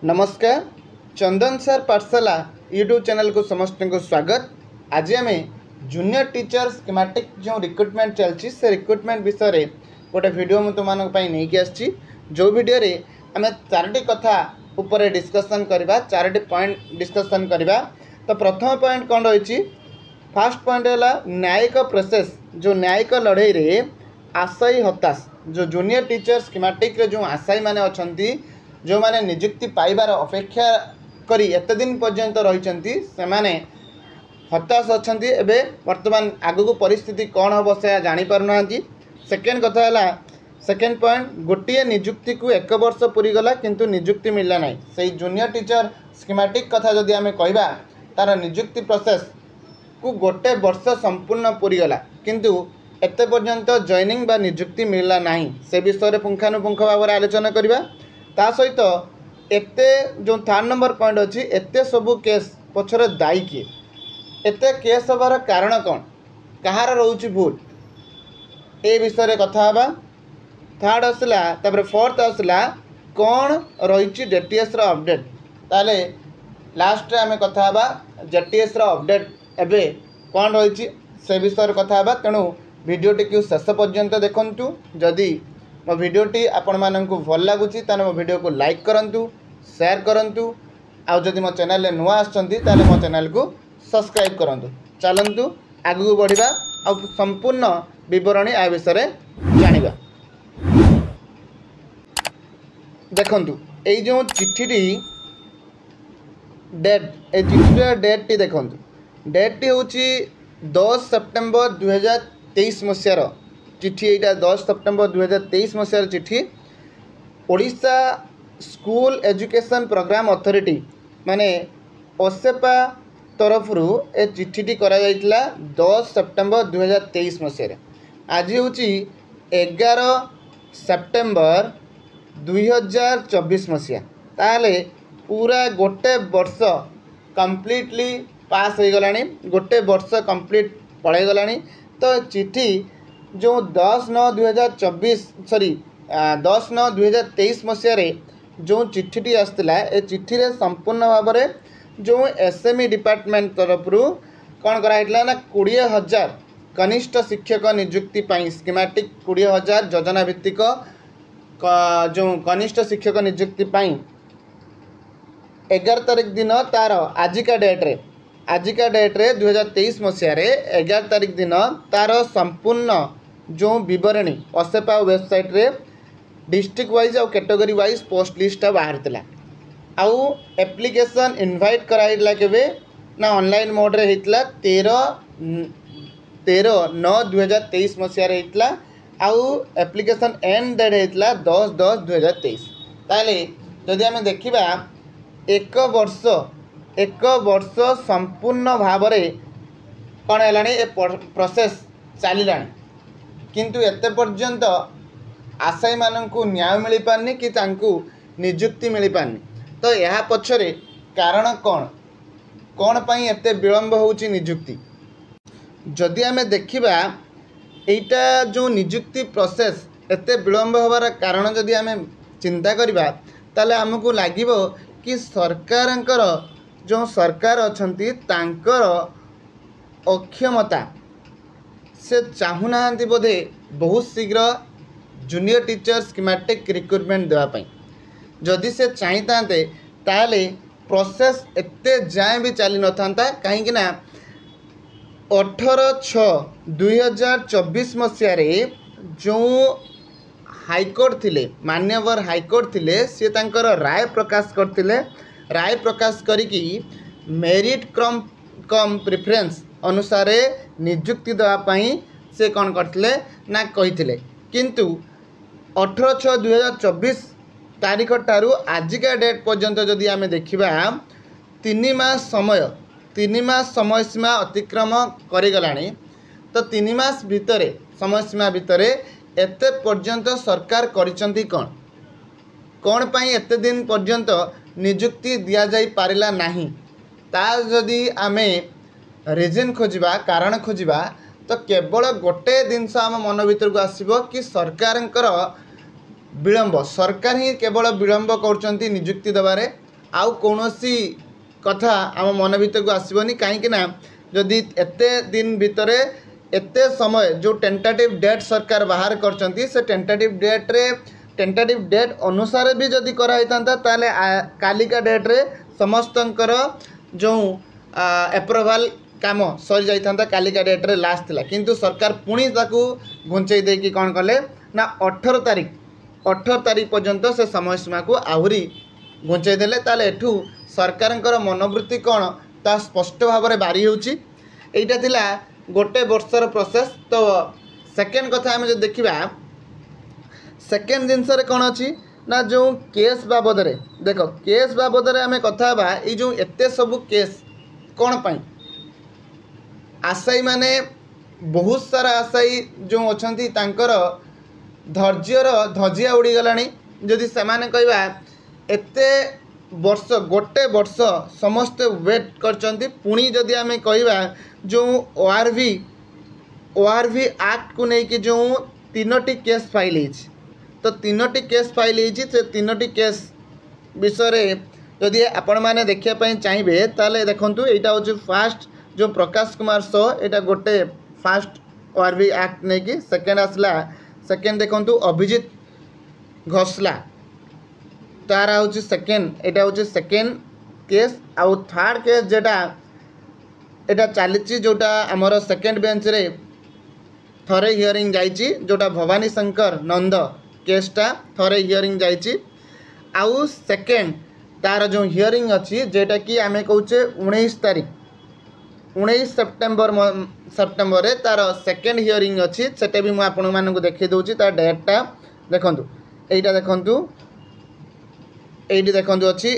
नमस्कार चंदन सर पाठशाला YouTube channel को समस्त को स्वागत। आज आम जूनियर टीचर स्कीमेटिक जो रिक्रुटमेंट चलती से रिक्रुटमेंट विषय में गोटे वीडियो मुझे तुम नहीं आसी जो वीडियो रे आम चारोटी कथा उपर डिस्कसन करवा चारोटी पॉइंट डिस्कसन करवा। तो प्रथम पॉइंट कौन रही फास्ट पॉइंट है न्यायिक प्रोसेस जो न्यायिक लड़ई रे आशायी हताश जो जूनियर टीचर स्कीमेटिक जो आशायी माने अछंती जो माने नियुक्ति पाइबार अपेक्षा करी एत दिन पर्यंत रही से हताश अच्छा एबे वर्तमान आगु परिस्थिति कौन हम से जापारना। सेकेंड कथा है सेकेंड पॉइंट गोटे नियुक्ति को 1 वर्ष पूरी गला किंतु नियुक्ति मिलला नहीं से जूनियर टीचर स्कीमेटिक कथा जदि आम कहवा तार नियुक्ति प्रोसेस को गोटे वर्ष संपूर्ण पूरी गला किंतु एत पर्यंत जॉइनिंग बा नियुक्ति मिलला नहीं से विषय में पुंखानुपुंख भाव में आलोचना करवा। ता सहित एते जो 3 नंबर पॉइंट अच्छी एते सबू केस पछरे दायी किए एते केस हबार कारण कौन कहार रोची भूल ए विषय में कथा हबा। थर्ड आसला तापर फोर्थ आसला कौन रही जेटीएस रो अपडेट ताले लास्ट रे आमे कथा हबा जेटीएस रो अपडेट एबे कौन रही से विषय में कथा हबा। तेणु वीडियोटी को शेष पर्यंत देखंतु। जदि मो वीडियोटी आपण माननकु भल लागुची ताने मो वीडियो को लाइक करंतु शेयर करंतु आ जदि मो चैनल ले नुआ आछंती ताले मो चैनल को सब्सक्राइब करंतु। चलंतु आगु बढ़िबा आ संपूर्ण विवरणी आ विषय जानिबा। देखंतु एई जो चिट्ठी डेट ए चिट्ठी डेट टी देखंतु डेट टी होची 10 सेप्टेम्बर 2023 मसीहार चिट्ठी। यहाँ 10 सेप्टेम्बर 2023 मसीहार चिट्ठी Odisha school education programme authority माने ओसेपा तरफ ए चिट्ठी करा जाइतला 10 सेप्टेम्बर 2023 मसीहार। आज होची 11 सेप्टेम्बर 2024 मसीहा ताले पूरा गोटे वर्ष कंप्लीटली पास हो गलानी गोटे वर्ष कंप्लीट पड़े गलानी। तो चिट्ठी जो 10/9/2024 सॉरी 10/9/2023 मसीह जो चिट्ठी आसला ए चिट्ठी रे संपूर्ण भाव में जो एसएमई डिपार्टमेंट तरफ कौन कराइला ना 20,000 कनिष्ठ शिक्षक नियुक्ति पाई स्कीमेटिक 20,000 योजना भित्तिक जो कनिष्ठ शिक्षक नियुक्ति पाई 11 तारीख दिन तार आजिका डेट रे 2023 मसीह 11 तारीख दिन तार संपूर्ण जो विवरणी ओसेपा वेबसाइट रे डिस्ट्रिक्ट वाइज और कैटेगरी वाइज पोस्ट लिस्ट बाहर थिला। आउ एप्लिकेशन इनवाइट कराइला केबे ना ऑनलाइन मोड रे हितला 13/9/2023 मसीह रे हितला। आउ एप्लिकेशन एंड डेट हितला 10/10/2023। ताले जदि आमे देखिबा 1 वर्ष संपूर्ण भाव में कौन है प्रोसेस चलिलानी किंतु एते पर्यंत आशायी माननकु न्याय मिल पारनी कि तांकु नियुक्ति मिल पारनी। तो यह पछरे कारण कौन पई एते विलंब होउची नियुक्ति जदि आमे देखिबा एटा जो नियुक्ति प्रोसेस एते विलंब होबार कारण जदि आमे चिंता करिबा ताले हमकु लागिबो कि सरकारंकर जो सरकार अछंती तांकर अक्षमता से चाहूना बोधे बहुत शीघ्र जूनियर टीचर स्कीमेटिक रिक्रुटमेंट देवाई जदि से चाहता ताले प्रोसेस एते जाए भी चली न था कहीं 18/6/2024 मसीह जो हाईकोर्ट थिले मान्यवर हाईकोर्ट थिले सी तांकर राय प्रकाश करथिले। राय प्रकाश करिकी मेरिट कम प्रिफरेंस अनुसार नियुक्ति देवाई से कौन करथिले ना कहिथिले किंतु 18/6/2024 तारीख ठारू आजिका डेट पर्यंत जदि आमे देखिबा 3 मास समय सीमा अतिक्रम करिगलानी। तो 3 मास भितरे समय सीमा भितरे एते पर्यंत सरकार करिसंती कौन पई एते दिन पर्यंत नियुक्ति दिया जाई पारिला नहीं ता जदि आमे रीजन खोजिबा कारण खोजिबा तो केवल गोटे जिनस आम मन भीतर को आसब कि सरकार विलंब सरकार ही केवल विलंब कर नियुक्ति देवारे आउ कौनसी कथा आम मन भीतर को आसबनी कहीं जदि एते दिन भितर एते समय जो टेंटेटिव डेट सरकार बाहर करचंती से टेंटेटिव डेट अनुसार भी जदि कराई ताले कालिका डेट रे समस्तंकर जो एप्रूवाल काम सरी जाइथा कालिका डेट रे लास्ट थिला किंतु सरकार पुणी ताकू घुंचई देकी कौन कले ना 18 तारीख पर्यंत से समय सीमा को आहुरी घुंचई देले ताले एठू सरकारंकर मनोवृत्ति कौन ता स्पष्ट भाव में बारी होउची एटा थिला गोटे वर्षर प्रोसेस। तो सेकेंड कथा आम जो देखा सेकेंड जिनस कौन अच्छी ना जो केस बाबद रे देख केस बाबद रे आम कथा बा ये जो एते सब केस कौन पाई आशायी माने बहुत सारा आशायी जो अच्छी तांकर धैर्यर धजिया उड़ीगलानी जदि से कहवा एते वर्ष गोटे वर्ष समस्ते वेट करचंती पुणी जदि आम कहवा जो ओआरवी एक्ट को लेकिन जो 3टी केस फाइल होती तो 3टी केस फाइल होती से 3टी केस विषय जदि आपण मैंने देखापी चाहिए ताले देखूँ यहाँ हूँ फास्ट जो प्रकाश कुमार सो यहाँ गोटे फास्ट ओआरवी एक्ट नहीं कि सेकेंड आसला सेकेंड देखूँ अभिजीत घोषला तार हूँ सेकेंड यहाँ हूँ सेकेंड केस आउ थर्ड केस जेटा एटा चली जोटा आमर सेकेंड बेंच रे थरे हियरिंग जाइची जोटा भवानी शंकर नंद केसटा थरे हियरिंग जाइची आउ सेकेंड तार जो हियरिंग अच्छी जेटा कि आमे कहूचे 19 सेप्टेम्बर रे तार सेकेंड हियरिंग अच्छी सेटा भी मुझे आपण मानक देखी दूची तार डेटा देखंतु एटा देखंतु एटी देखंतु अच्छी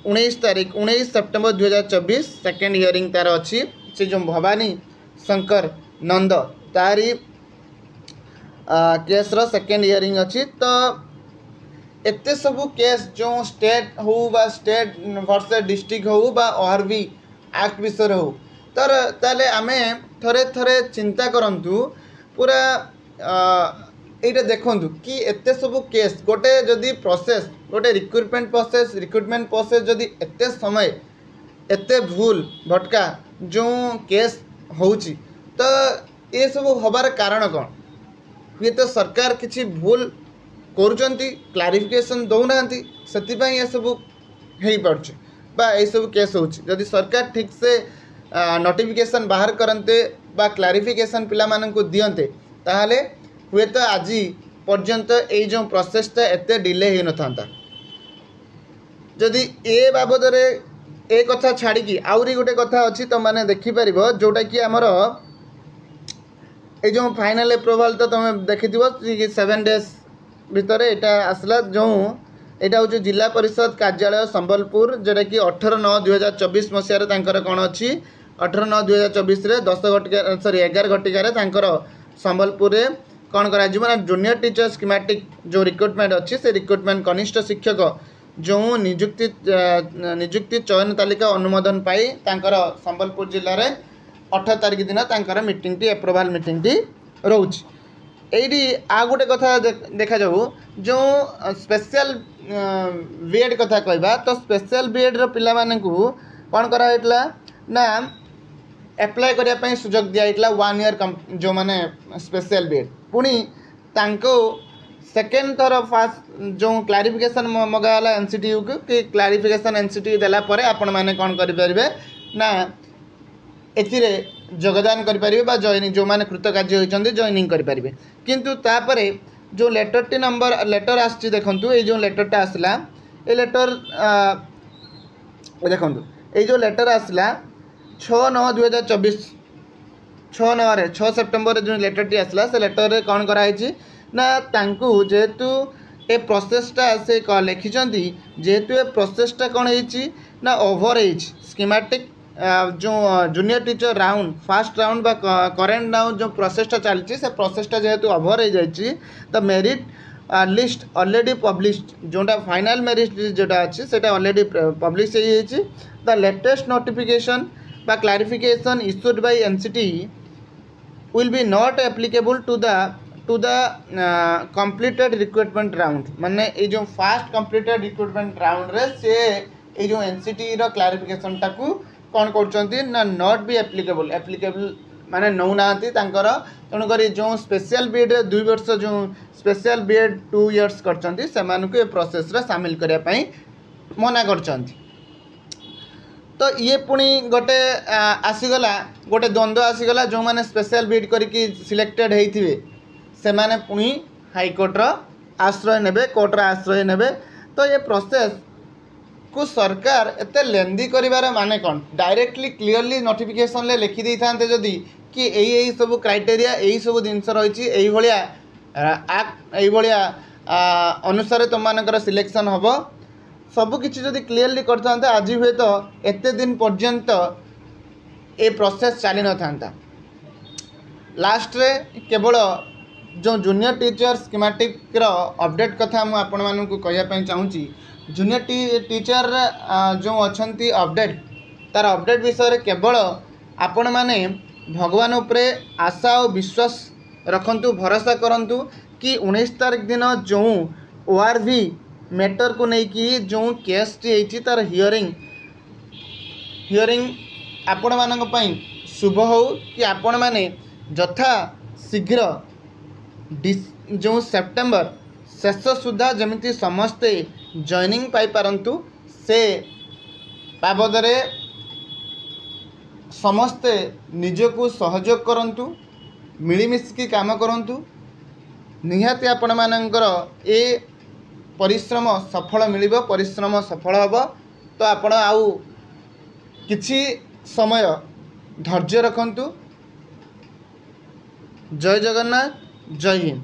19 सेप्टेम्बर 2024 सेकेंड हियरिंग तार अच्छी से जो भवानी शंकर नंद तारी केस रो सेकेंड हियरिंग अच्छी। तो एते सब केस जो स्टेट हो बा स्टेट वर्सेस डिस्ट्रिक्ट हो बा ओआरवी एक्ट विषय हो तर ताले आमे थरे थरे चिंता करंतु पूरा एटा देखंतु कि एते सब केस गोटे जदि प्रोसेस गोटे रिक्रुटमेंट प्रोसेस जदि एते समय एते भूल भटका जो केस होउची तो ये सब हबार कारण कौन ये तो सरकार किसी भूल करुचंती क्लारिफिकेशन दौना से ये सब हो पार्छ बा ये सब केस होउची जदि सरकार ठीक से नोटिफिकेशन बाहर करते बा क्लारिफिकेशन पिला माननकु दियंते ताहाले हुए तो आज पर्यंत ये जो प्रोसेसटा एते डिले हो न जदि ए बाबद रे ए कथा छाड़ी की आउरी गोटे कथा अच्छी तो मैंने देखिपर जोटा कि आमर ये जो फाइनल अप्रूवाल तो तुम देखी 7 डेज भितर यहाँ आसला जो यहाँ हूँ जिला परिषद कार्यालय संबलपुर जोटा कि 18/9/2024 मसीह कौन अच्छी 18/9/2024 11 घटिकार संबलपुर में कौन करा जूनियर टीचर स्कीमेटिक जो रिक्रुटमेंट अच्छी से रिक्रुटमेंट कनिष्ठ शिक्षक जो नियुक्ति चयन तालिका अनुमोदन पाई संबलपुर जिले में 18 तारीख दिन तांकर मीटिंग एप्रूवाल मीटिंग रोच ये आ गोटे कथा देखा जाऊ जो स्पेशल बीएड कथा कहबा तो स्पेशल बीएड रो पिला माने को कौन करा ना एप्लाय करने सुजोग दिया 1 ईयर जो माने स्पेशल बीएड पुणी तांको सेकेंड थर फास्ट जो क्लारिफिकेशन मगाला एनसीटीयू को कि क्लारिफिकेशन एनसीटीयू देला परे आपण माने कौन करें ना एथिरे योगदान करें बा जॉइनिंग जो माने कृतकार्य होइचंदी जॉइनिंग करें किंतु तापरे जो लेटरटी नंबर लेटर आसची देखंतु ए जो लेटरटा आसला ए लेटर देखंतु ए जो लेटर आसला 6/9/2024 6 सेप्टेम्बर जो लेटरटी आसला से लेटर रे कौन कराई ना तांकु जेहेतु ए प्रोसेसटा से लिखिं जेहेतु ए प्रोसेसटा कौन होती ना ओभर स्कीमेटिक जो junior teacher round first round बा करेंट राउंड जो प्रोसेसटा चलती से प्रोसेसटा जेहेतु ओभर हो जाए the merit list already published जोटा फाइनल मेरिट लिस्ट जोटा अच्छी से ऑलरेडी पब्लिश हो द लेटेस्ट नोटिफिकेशन बा clarification issued by NCT will be not applicable to the to the completed recruitment round माने ये जो फास्ट कंप्लीटेड रिक्रुटमेंट राउंड रे से ये जो एनसीटी रो क्लारिफिकेशन टाकू कौन कर नॉट बी एप्लिकेबल माने नौ नांती तांकर तेणुक जो स्पेशल बीएड 2 वर्ष जो स्पेशल बीएड 2 इयर्स करछंती सेमानकु ए प्रोसेस रे शामिल करिया पई मना करछंती। तो ये पुणी गोटे आसीगला गोटे द्वंद्व आसीगला जो मैंने स्पेशल बीड करके सिलेक्टेड होते से माने पुणी हाईकोर्टर आश्रय नेबे कोर्टर आश्रय नेबे। तो ये प्रोसेस को सरकार एते लेंदी करिवार माने कौन डायरेक्टली क्लियरली नोटिफिकेशन ले लिखि दे थांते जदी कि यही सब क्राइटेरिया यही सब जिनस रही यही भाया अनुसार तुम मानकर सिलेक्शन हम सबकि जदि क्लीयरली करते आज हुए तो एते दिन पर्यंत ए प्रोसेस चली न था। लास्ट रे केवल जो जूनियर टीचर स्कीमेटिक रो अपडेट कथा मु आपण मानकु कहया पई चाहूची। जूनियर टीचर जो अच्छी अपडेट तार अपडेट विषय रे केवल आपण माने भगवान उपरे आशा और विश्वास रखंतु भरोसा करंतु कि 19 तारीख दिन जो ओआरवी मैटर को लेकिन जो केस टी तार हियरिंग आपण मानक पई शुभ हो कि आपण माने यथा शीघ्र जो सेप्टेम्बर शेष सुधा जमिति समस्ते जॉइनिंग पाई पारंतु से बाबदरे समस्ते निजको सहयोग करंतु मिलीमिशिकी काम करंतु निहाती आपण मानकर ए परिश्रम सफल मिलिबो परिश्रम सफल होबो। तो आपण आउ किछि समय धैर्य रखंतु। जय जगन्नाथ जय हिंद।